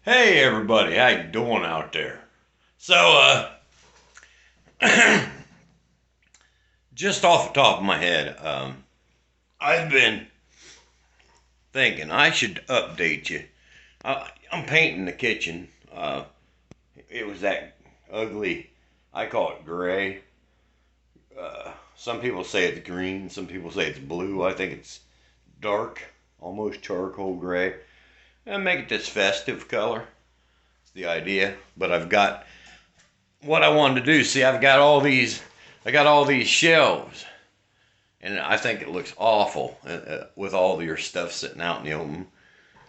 Hey everybody, how you doing out there? So, just off the top of my head, I've been thinking I should update you. I'm painting the kitchen. It was that ugly, I call it gray. Some people say it's green, some people say it's blue. I think it's dark, almost charcoal gray. And make it this festive color. It's the idea. But I've got what I wanted to do. See, I got all these shelves, and I think it looks awful with all of your stuff sitting out in the open.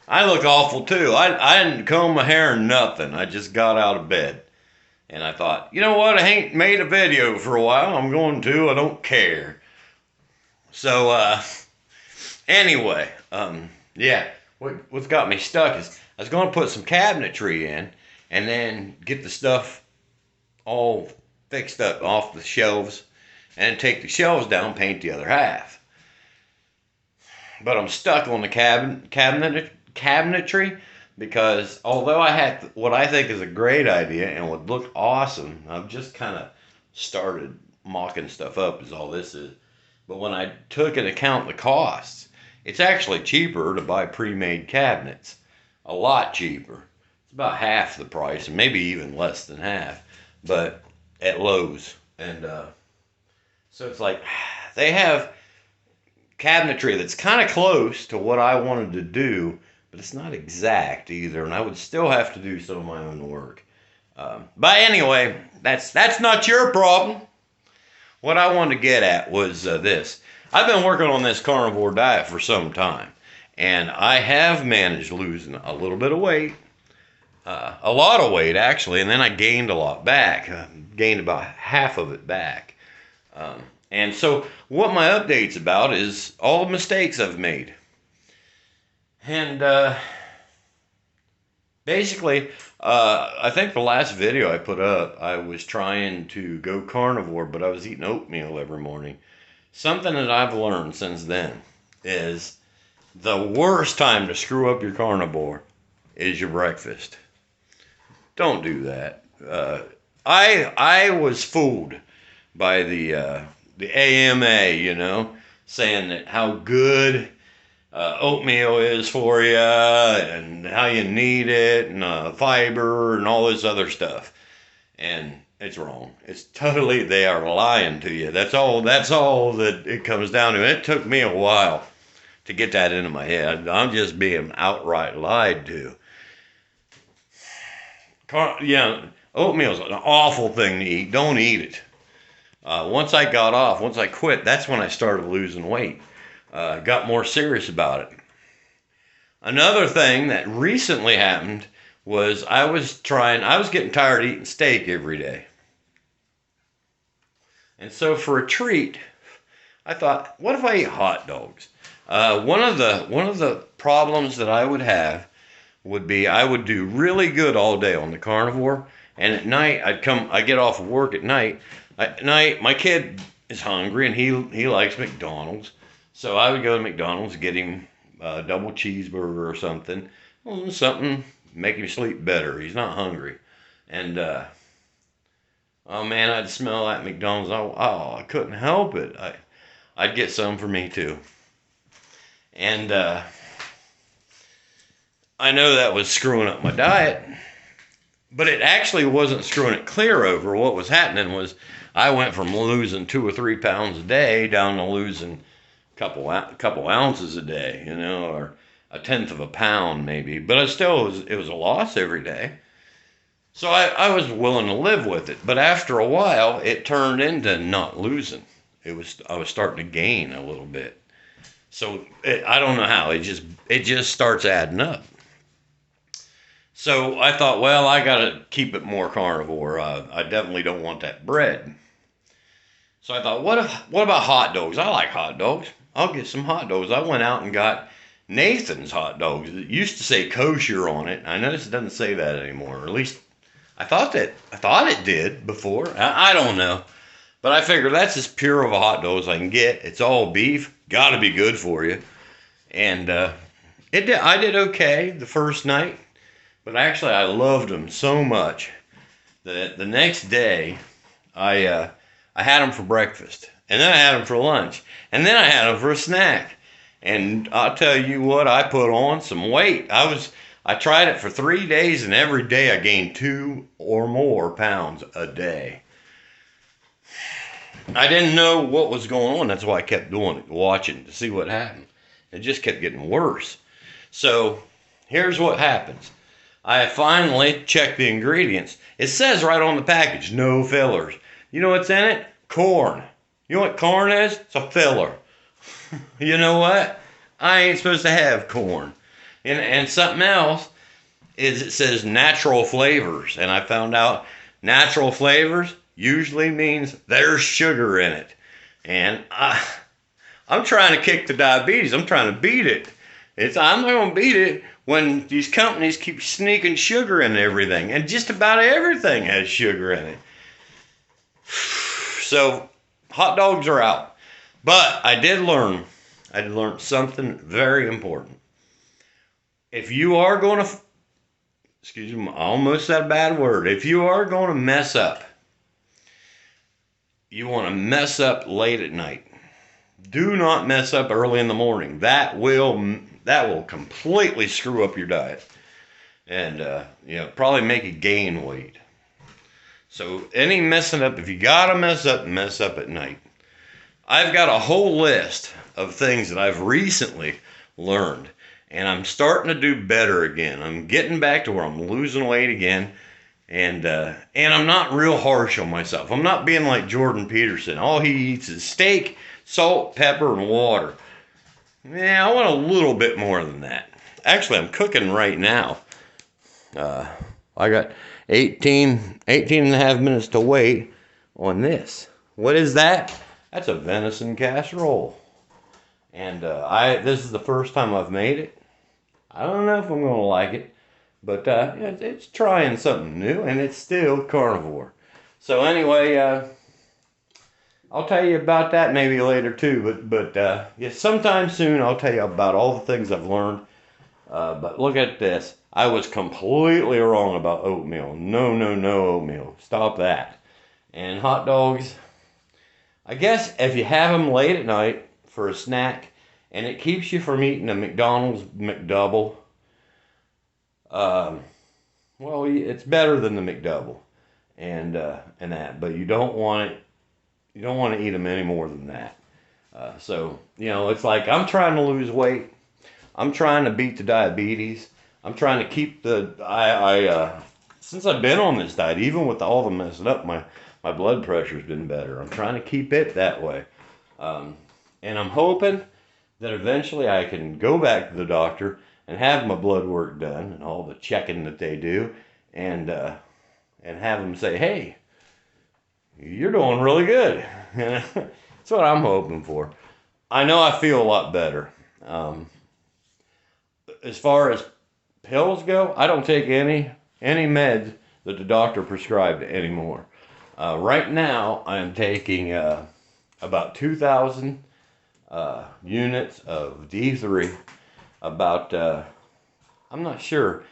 I look awful too. I didn't comb my hair or nothing. I just got out of bed, and I thought, you know what? I ain't made a video for a while. I'm going to. I don't care. So anyway, yeah. What's got me stuck is I was going to put some cabinetry in, and then get the stuff all fixed up off the shelves and take the shelves down, paint the other half. But I'm stuck on the cabinetry because although I had what I think is a great idea and would look awesome, I've just kind of started mocking stuff up is all this is. But when I took into account the costs, it's actually cheaper to buy pre-made cabinets. A lot cheaper. It's about half the price, and maybe even less than half. But at Lowe's. And so it's like they have cabinetry that's kind of close to what I wanted to do, but it's not exact either. And I would still have to do some of my own work. But anyway, that's not your problem. What I wanted to get at was this. I've been working on this carnivore diet for some time, and I have managed losing a little bit of weight, a lot of weight actually, and then I gained a lot back, gained about half of it back. And so what my update's about is all the mistakes I've made. And basically, I think the last video I put up, I was trying to go carnivore, but I was eating oatmeal every morning. Something that I've learned since then is the worst time to screw up your carnivore is your breakfast. Don't do that. I was fooled by the AMA, saying that how good oatmeal is for you and how you need it and fiber and all this other stuff. And it's wrong. It's totally, they are lying to you. That's all that it comes down to. It took me a while to get that into my head. I'm just being outright lied to. Oatmeal is an awful thing to eat. Don't eat it. Once I quit, that's when I started losing weight. Got more serious about it. Another thing that recently happened was I was getting tired of eating steak every day. And so for a treat, I thought, what if I eat hot dogs? One of the problems that I would have would be I would do really good all day on the carnivore, and at night I get off of work at night. At night my kid is hungry and he likes McDonald's, so I would go to McDonald's, get him a double cheeseburger or something, something make him sleep better. He's not hungry, and oh man, I'd smell that McDonald's. Oh, I couldn't help it. I'd get some for me too, and I know that was screwing up my diet, but it actually wasn't screwing it clear over. What was happening was I went from losing 2 or 3 pounds a day down to losing a couple ounces a day, or a tenth of a pound maybe. But it was a loss every day. So I was willing to live with it. But after a while, it turned into not losing. I was starting to gain a little bit. So I don't know how. It just starts adding up. So I thought, well, I got to keep it more carnivore. I definitely don't want that bread. So I thought, what about hot dogs? I like hot dogs. I'll get some hot dogs. I went out and got Nathan's hot dogs. It used to say kosher on it. I noticed it doesn't say that anymore. Or at least I thought it did before. I don't know. But I figured that's as pure of a hot dog as I can get. It's all beef. Got to be good for you. And I did okay the first night. But actually, I loved them so much that the next day, I had them for breakfast, and then I had them for lunch, and then I had them for a snack. And I'll tell you what, I put on some weight. I tried it for 3 days, and every day I gained 2 or more pounds a day. I didn't know what was going on. That's why I kept doing it, watching to see what happened. It just kept getting worse. So here's what happens. I finally checked the ingredients. It says right on the package, no fillers. You know what's in it? Corn. You know what corn is? It's a filler. You know what? I ain't supposed to have corn. And something else is it says natural flavors. And I found out natural flavors usually means there's sugar in it. And I'm trying to kick the diabetes. I'm trying to beat it. I'm not going to beat it when these companies keep sneaking sugar in everything. And just about everything has sugar in it. So, hot dogs are out. But I did learn something very important. If you are going to, excuse me, I almost said a bad word. If you are going to mess up, you want to mess up late at night. Do not mess up early in the morning. That will completely screw up your diet. And, probably make you gain weight. So any messing up, if you got to mess up at night. I've got a whole list of things that I've recently learned. And I'm starting to do better again. I'm getting back to where I'm losing weight again. And I'm not real harsh on myself. I'm not being like Jordan Peterson. All he eats is steak, salt, pepper, and water. Yeah, I want a little bit more than that. Actually, I'm cooking right now. I got 18 and a half minutes to wait on this. What is that? That's a venison casserole. And this is the first time I've made it. I don't know if I'm going to like it. But it's trying something new, and it's still carnivore. So anyway, I'll tell you about that maybe later too. But sometime soon I'll tell you about all the things I've learned. But look at this. I was completely wrong about oatmeal. No oatmeal. Stop that. And hot dogs, I guess if you have them late at night for a snack, and it keeps you from eating a McDonald's McDouble, well, it's better than the McDouble, and that, but you don't want it. You don't want to eat them any more than that. So it's like I'm trying to lose weight. I'm trying to beat the diabetes. I'm trying to keep since I've been on this diet, even with all the messing up, my blood pressure's been better. I'm trying to keep it that way, and I'm hoping that eventually I can go back to the doctor and have my blood work done and all the checking that they do, and have them say, hey, you're doing really good. That's what I'm hoping for. I know I feel a lot better. As far as pills go, I don't take any meds that the doctor prescribed anymore. Right now, I'm taking about 2,000 units of D3. About, I'm not sure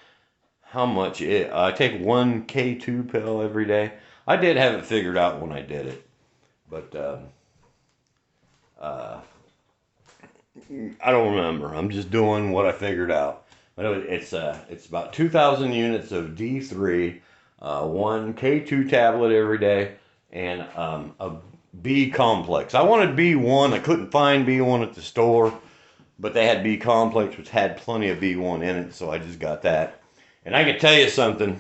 how much I take one K2 pill every day. I did have it figured out when I did it, but I don't remember. I'm just doing what I figured out. But it's about 2,000 units of D3, one K2 tablet every day, and a B complex. I wanted B1. I couldn't find B1 at the store, but they had B complex, which had plenty of B1 in it, so I just got that. And I can tell you something.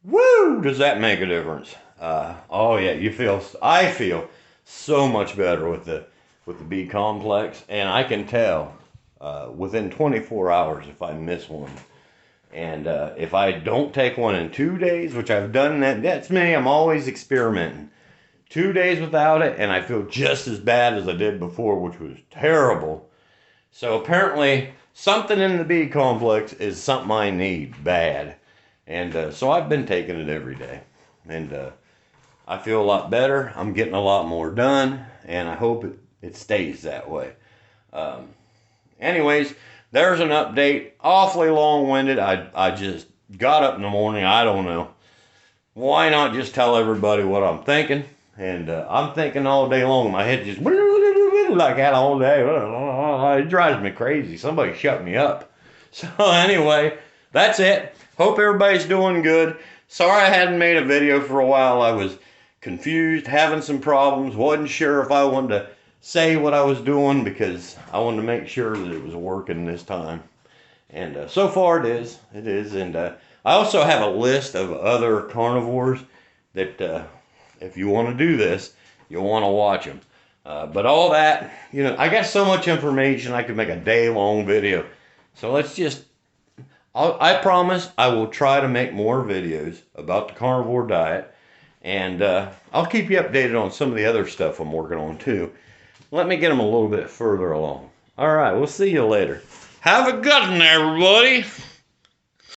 Woo! Does that make a difference? Oh yeah, I feel so much better with the B complex, and I can tell within 24 hours if I miss one. And if I don't take one in 2 days, which I've done, that's me. I'm always experimenting. 2 days without it, and I feel just as bad as I did before, which was terrible. So apparently, something in the B complex is something I need bad. And so I've been taking it every day. And I feel a lot better. I'm getting a lot more done, and I hope it stays that way. Anyways, there's an update. Awfully long-winded. I just got up in the morning, I don't know. Why not just tell everybody what I'm thinking? And I'm thinking all day long. My head just like that all day. It drives me crazy. Somebody shut me up. So anyway, that's it. Hope everybody's doing good. Sorry I hadn't made a video for a while. I was confused, having some problems. Wasn't sure if I wanted to say what I was doing because I wanted to make sure that it was working this time. And so far it is. It is. And I also have a list of other carnivores that if you want to do this, you'll want to watch them. But all that, you know, I got so much information I could make a day-long video. So let's just, I promise I will try to make more videos about the carnivore diet. And I'll keep you updated on some of the other stuff I'm working on too. Let me get them a little bit further along. All right, we'll see you later. Have a good one, everybody.